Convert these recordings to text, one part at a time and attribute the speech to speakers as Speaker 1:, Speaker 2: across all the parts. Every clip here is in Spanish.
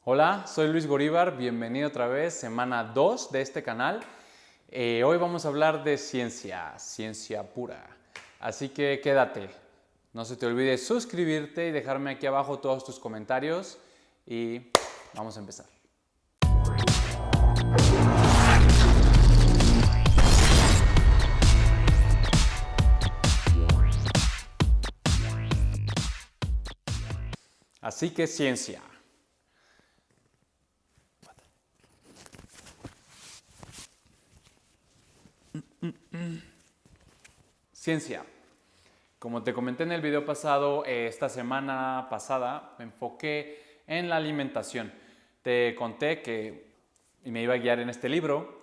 Speaker 1: Hola, soy Luis Goríbar, bienvenido otra vez, semana 2 de este canal. Hoy vamos a hablar de ciencia pura. Así que quédate, no se te olvide suscribirte y dejarme aquí abajo todos tus comentarios y vamos a empezar. Así que ciencia. Ciencia. Como te comenté en el video pasado, esta semana pasada me enfoqué en la alimentación. Te conté que me iba a guiar en este libro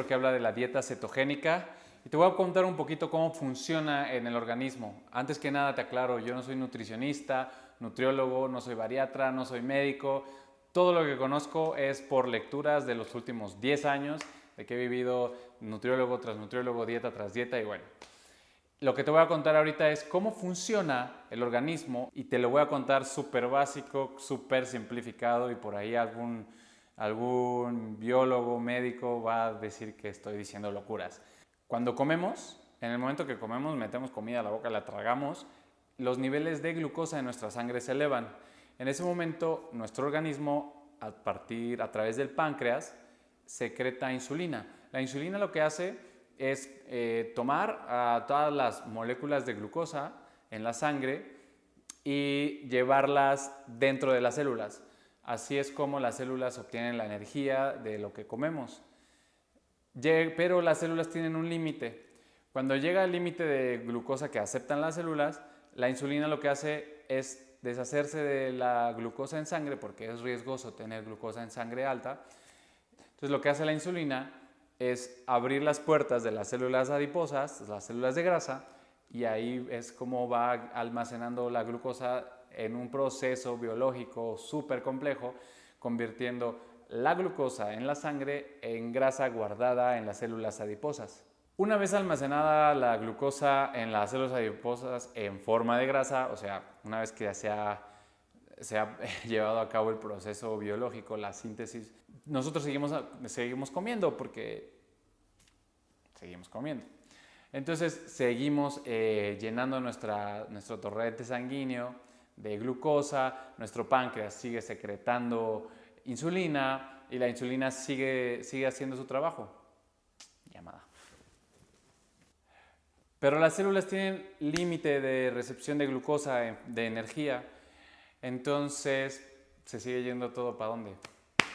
Speaker 1: que habla de la dieta cetogénica, y te voy a contar un poquito cómo funciona en el organismo. Antes que nada te aclaro, yo no soy nutricionista, nutriólogo, no soy bariatra, no soy médico. Todo lo que conozco es por lecturas de los últimos 10 años, de que he vivido nutriólogo tras nutriólogo, dieta tras dieta, y bueno. Lo que te voy a contar ahorita es cómo funciona el organismo, y te lo voy a contar súper básico, súper simplificado, y por ahí algún biólogo, médico va a decir que estoy diciendo locuras. Cuando comemos, en el momento que comemos, metemos comida a la boca, la tragamos, los niveles de glucosa en nuestra sangre se elevan. En ese momento, nuestro organismo, a través del páncreas, secreta insulina. La insulina lo que hace es tomar a todas las moléculas de glucosa en la sangre y llevarlas dentro de las células. Así es como las células obtienen la energía de lo que comemos. Pero las células tienen un límite. Cuando llega el límite de glucosa que aceptan las células, la insulina lo que hace es deshacerse de la glucosa en sangre, porque es riesgoso tener glucosa en sangre alta. Entonces lo que hace la insulina es abrir las puertas de las células adiposas, las células de grasa, y ahí es como va almacenando la glucosa en un proceso biológico súper complejo, convirtiendo la glucosa en la sangre en grasa guardada en las células adiposas. Una vez almacenada la glucosa en las células adiposas en forma de grasa, o sea, una vez que se ha llevado a cabo el proceso biológico, la síntesis, nosotros seguimos comiendo porque seguimos comiendo. Entonces seguimos llenando nuestro torrente sanguíneo de glucosa, nuestro páncreas sigue secretando insulina y la insulina sigue haciendo su trabajo. Llamada. Pero las células tienen límite de recepción de glucosa, de energía, entonces se sigue yendo todo ¿para dónde?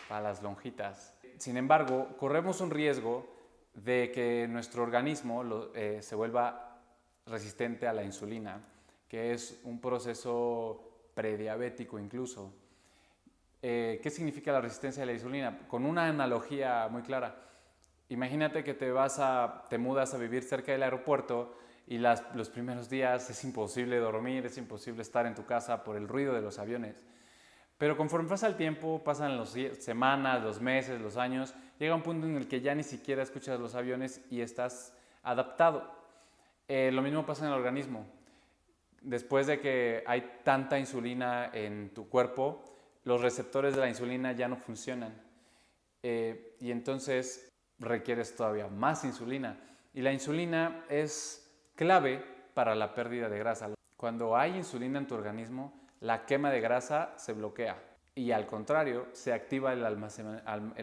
Speaker 1: Para las lonjitas. Sin embargo, corremos un riesgo de que nuestro organismo se vuelva resistente a la insulina, que es un proceso prediabético incluso. ¿Qué significa la resistencia a la insulina? Con una analogía muy clara. Imagínate que te mudas a vivir cerca del aeropuerto y los primeros días es imposible dormir, es imposible estar en tu casa por el ruido de los aviones. Pero conforme pasa el tiempo, pasan las semanas, los meses, los años, llega un punto en el que ya ni siquiera escuchas los aviones y estás adaptado. Lo mismo pasa en el organismo. Después de que hay tanta insulina en tu cuerpo, los receptores de la insulina ya no funcionan. Y entonces requieres todavía más insulina. Y la insulina es clave para la pérdida de grasa. Cuando hay insulina en tu organismo, la quema de grasa se bloquea y al contrario, se activa el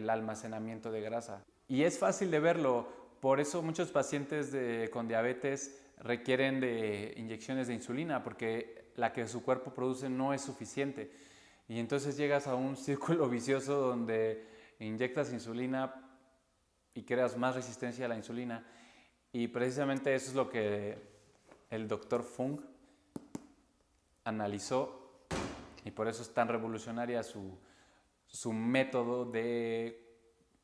Speaker 1: almacenamiento de grasa. Y es fácil de verlo, por eso muchos pacientes con diabetes requieren de inyecciones de insulina porque la que su cuerpo produce no es suficiente. Y entonces llegas a un círculo vicioso donde inyectas insulina y creas más resistencia a la insulina. Y precisamente eso es lo que el Dr. Fung analizó, y por eso es tan revolucionaria su método de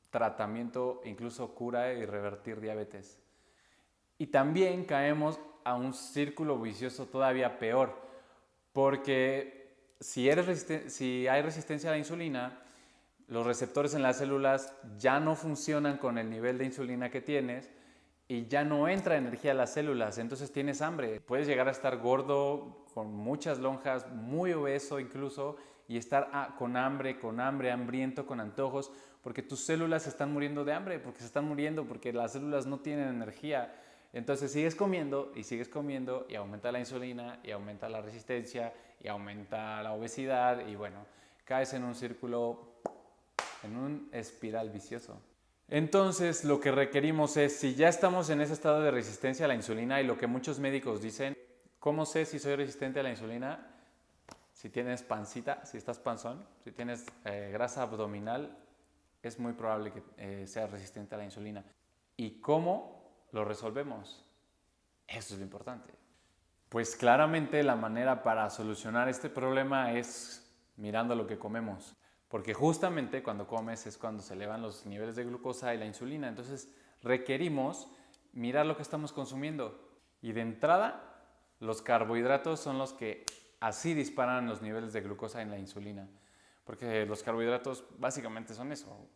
Speaker 1: tratamiento, incluso cura y revertir diabetes. Y también caemos a un círculo vicioso todavía peor, porque si hay resistencia a la insulina, los receptores en las células ya no funcionan con el nivel de insulina que tienes y ya no entra energía a las células, entonces tienes hambre. Puedes llegar a estar gordo, con muchas lonjas, muy obeso incluso, y estar con hambre, hambriento, con antojos, porque tus células se están muriendo de hambre, porque se están muriendo, porque las células no tienen energía. Entonces sigues comiendo y aumenta la insulina y aumenta la resistencia y aumenta la obesidad y bueno, caes en un círculo, en un espiral vicioso. Entonces lo que requerimos es, si ya estamos en ese estado de resistencia a la insulina y lo que muchos médicos dicen, ¿cómo sé si soy resistente a la insulina? Si tienes pancita, si estás panzón, si tienes grasa abdominal, es muy probable que seas resistente a la insulina. ¿Y cómo lo resolvemos? Eso es lo importante. Pues claramente la manera para solucionar este problema es mirando lo que comemos. Porque justamente cuando comes es cuando se elevan los niveles de glucosa y la insulina. Entonces requerimos mirar lo que estamos consumiendo. Y de entrada, los carbohidratos son los que así disparan los niveles de glucosa en la insulina. Porque los carbohidratos básicamente son eso,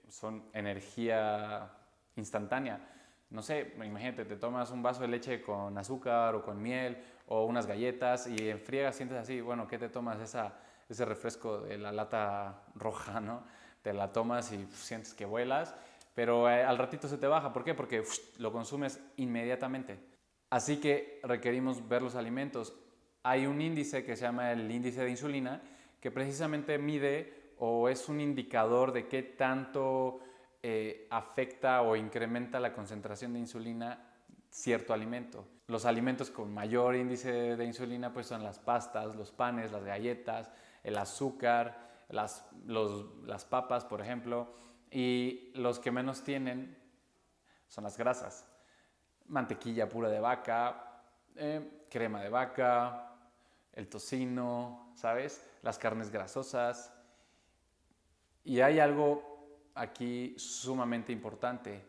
Speaker 1: son energía instantánea. No sé, imagínate, te tomas un vaso de leche con azúcar o con miel o unas galletas y en friega sientes así, bueno, ¿qué te tomas? Ese refresco de la lata roja, ¿no? Te la tomas y sientes que vuelas, pero al ratito se te baja. ¿Por qué? Porque lo consumes inmediatamente. Así que requerimos ver los alimentos. Hay un índice que se llama el índice de insulina que precisamente mide o es un indicador de qué tanto afecta o incrementa la concentración de insulina cierto alimento. Los alimentos con mayor índice de insulina pues son las pastas, los panes, las galletas, el azúcar, las papas, por ejemplo, y los que menos tienen son las grasas. Mantequilla pura de vaca, crema de vaca, el tocino, ¿sabes? Las carnes grasosas. Y hay algo aquí sumamente importante.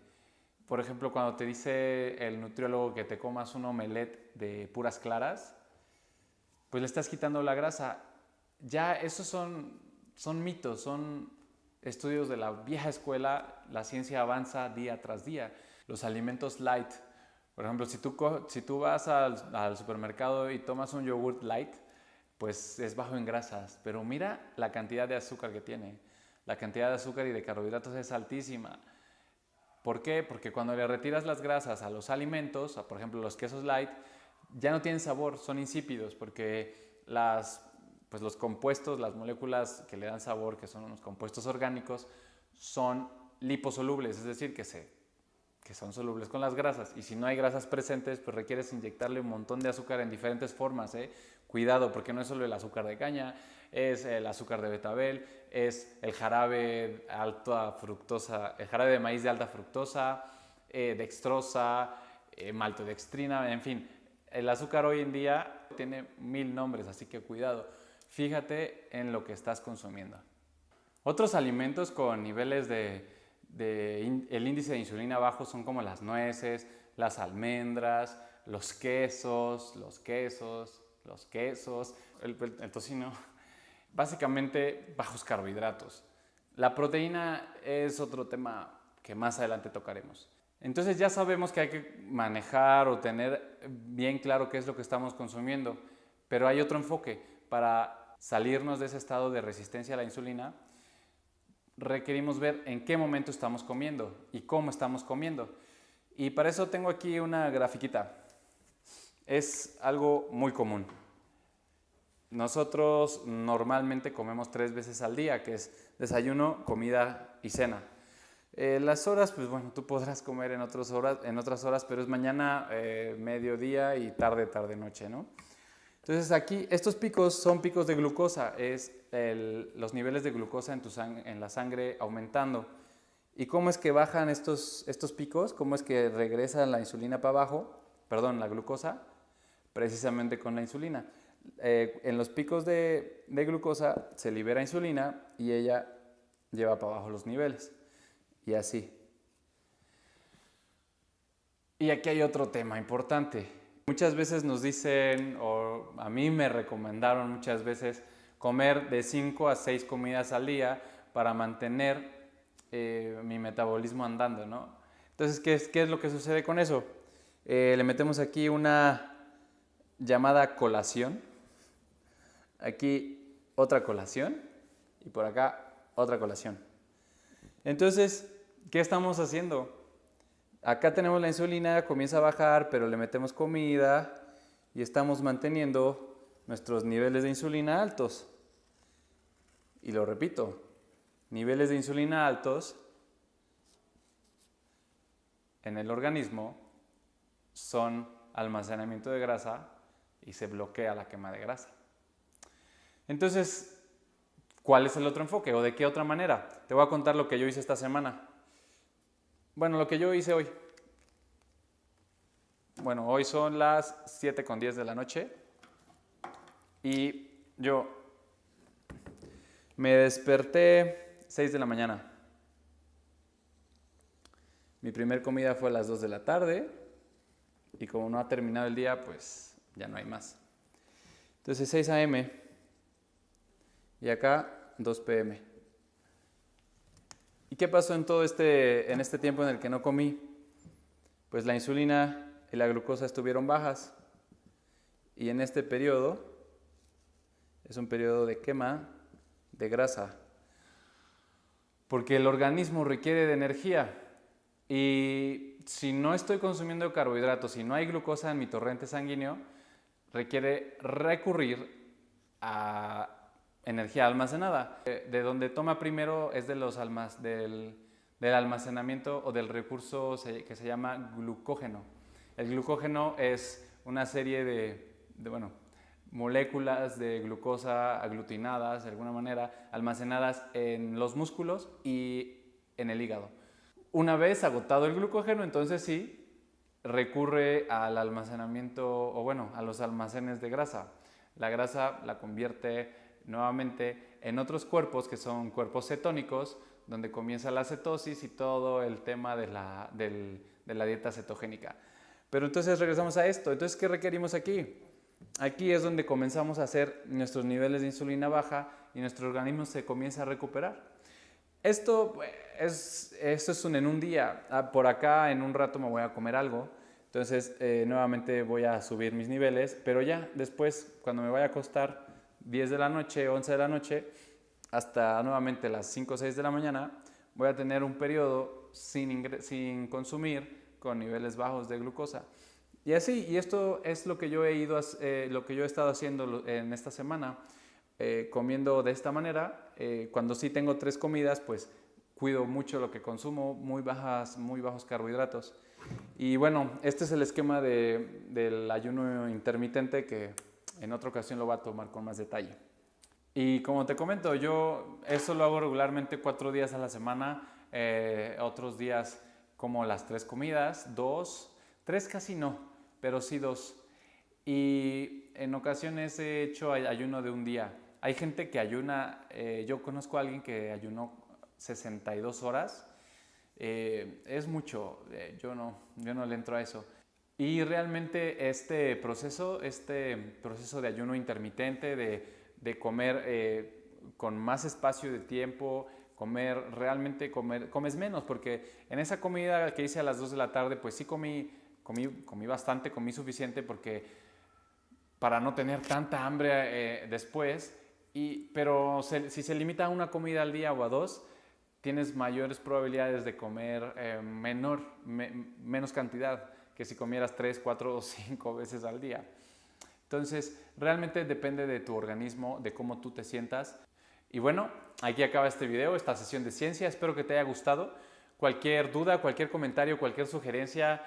Speaker 1: Por ejemplo, cuando te dice el nutriólogo que te comas un omelette de puras claras, pues le estás quitando la grasa. Ya esos son mitos, son estudios de la vieja escuela, la ciencia avanza día tras día. Los alimentos light, por ejemplo, si tú vas al supermercado y tomas un yogurt light, pues es bajo en grasas, pero mira la cantidad de azúcar que tiene. La cantidad de azúcar y de carbohidratos es altísima. ¿Por qué? Porque cuando le retiras las grasas a los alimentos, por ejemplo los quesos light, ya no tienen sabor, son insípidos, porque los compuestos, las moléculas que le dan sabor, que son unos compuestos orgánicos, son liposolubles, es decir, que son solubles con las grasas. Y si no hay grasas presentes, pues requieres inyectarle un montón de azúcar en diferentes formas. Cuidado, porque no es solo el azúcar de caña, es el azúcar de betabel, es el jarabe alta fructosa, el jarabe de maíz de alta fructosa, dextrosa, maltodextrina, en fin. El azúcar hoy en día tiene 1000 nombres, así que cuidado. Fíjate en lo que estás consumiendo. Otros alimentos con niveles el índice de insulina bajo son como las nueces, las almendras, los quesos, el tocino. Básicamente bajos carbohidratos. La proteína es otro tema que más adelante tocaremos. Entonces ya sabemos que hay que manejar o tener bien claro qué es lo que estamos consumiendo, pero hay otro enfoque. Para salirnos de ese estado de resistencia a la insulina, requerimos ver en qué momento estamos comiendo y cómo estamos comiendo. Y para eso tengo aquí una grafiquita. Es algo muy común. Nosotros normalmente comemos 3 veces al día, que es desayuno, comida y cena. Las horas, pues bueno, tú podrás comer en otras horas, pero es mañana, mediodía y tarde, noche, ¿no? Entonces aquí, estos picos son picos de glucosa, es los niveles de glucosa en la sangre aumentando. ¿Y cómo es que bajan estos picos? ¿Cómo es que regresa la insulina para abajo? Perdón, la glucosa, precisamente con la insulina. En los picos de glucosa se libera insulina y ella lleva para abajo los niveles. Y así. Y aquí hay otro tema importante. Muchas veces nos dicen, o a mí me recomendaron muchas veces, comer de 5 a 6 comidas al día para mantener mi metabolismo andando, ¿no? Entonces, ¿qué es lo que sucede con eso? Le metemos aquí una llamada colación. Aquí otra colación y por acá otra colación. Entonces, ¿qué estamos haciendo? Acá tenemos la insulina, comienza a bajar, pero le metemos comida y estamos manteniendo nuestros niveles de insulina altos. Y lo repito, niveles de insulina altos en el organismo son almacenamiento de grasa y se bloquea la quema de grasa. Entonces, ¿cuál es el otro enfoque o de qué otra manera? Te voy a contar lo que yo hice esta semana. Bueno, lo que yo hice hoy. Bueno, hoy son las 7:10 de la noche y yo me desperté 6 de la mañana. Mi primer comida fue a las 2 de la tarde y como no ha terminado el día, pues ya no hay más. Entonces 6 a.m. y acá 2 p.m. ¿Y qué pasó en este tiempo en el que no comí? Pues la insulina y la glucosa estuvieron bajas y en este periodo es un periodo de quema de grasa porque el organismo requiere de energía y si no estoy consumiendo carbohidratos, si no hay glucosa en mi torrente sanguíneo, requiere recurrir a energía almacenada. De donde toma primero es del almacenamiento o del recurso que se llama glucógeno. El glucógeno es una serie de moléculas de glucosa aglutinadas de alguna manera, almacenadas en los músculos y en el hígado. Una vez agotado el glucógeno, entonces sí, recurre al almacenamiento a los almacenes de grasa. La grasa la convierte nuevamente en otros cuerpos que son cuerpos cetónicos, donde comienza la cetosis y todo el tema de la dieta cetogénica. Pero entonces regresamos a esto. Entonces, ¿qué requerimos aquí? Aquí es donde comenzamos a hacer nuestros niveles de insulina baja y nuestro organismo se comienza a recuperar. Esto es en un día. Por acá en un rato me voy a comer algo. Entonces, nuevamente voy a subir mis niveles. Pero ya después, cuando me vaya a acostar, 10 de la noche, 11 de la noche, hasta nuevamente las 5 o 6 de la mañana, voy a tener un periodo sin consumir con niveles bajos de glucosa. Y así, y esto es lo que yo he estado haciendo en esta semana, comiendo de esta manera. Cuando sí tengo 3 comidas, pues cuido mucho lo que consumo, muy bajos carbohidratos. Y bueno, este es el esquema del ayuno intermitente que en otra ocasión lo voy a tomar con más detalle. Y como te comento, yo eso lo hago regularmente 4 días a la semana, otros días como las 3 comidas, 2, 3 casi no, pero sí 2. Y en ocasiones he hecho ayuno de un día. Hay gente que ayuna, yo conozco a alguien que ayunó 62 horas, es mucho, yo no le entro a eso. Y realmente este proceso de ayuno intermitente, de comer con más espacio de tiempo, comes menos, porque en esa comida que hice a las 2 de la tarde, pues sí comí bastante, comí suficiente para no tener tanta hambre después, pero si se limita a una comida al día o a 2, tienes mayores probabilidades de comer menos cantidad que si comieras 3, 4 o 5 veces al día. Entonces, realmente depende de tu organismo, de cómo tú te sientas. Y bueno, aquí acaba este video, esta sesión de ciencia. Espero que te haya gustado. Cualquier duda, cualquier comentario, cualquier sugerencia,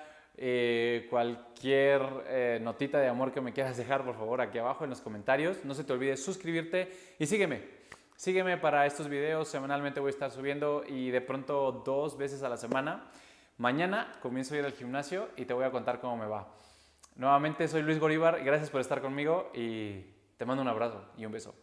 Speaker 1: cualquier notita de amor que me quieras dejar, por favor, aquí abajo en los comentarios. No se te olvide suscribirte y sígueme. Sígueme para estos videos. Semanalmente voy a estar subiendo y de pronto 2 veces a la semana. Mañana comienzo a ir al gimnasio y te voy a contar cómo me va. Nuevamente soy Luis Goríbar, gracias por estar conmigo y te mando un abrazo y un beso.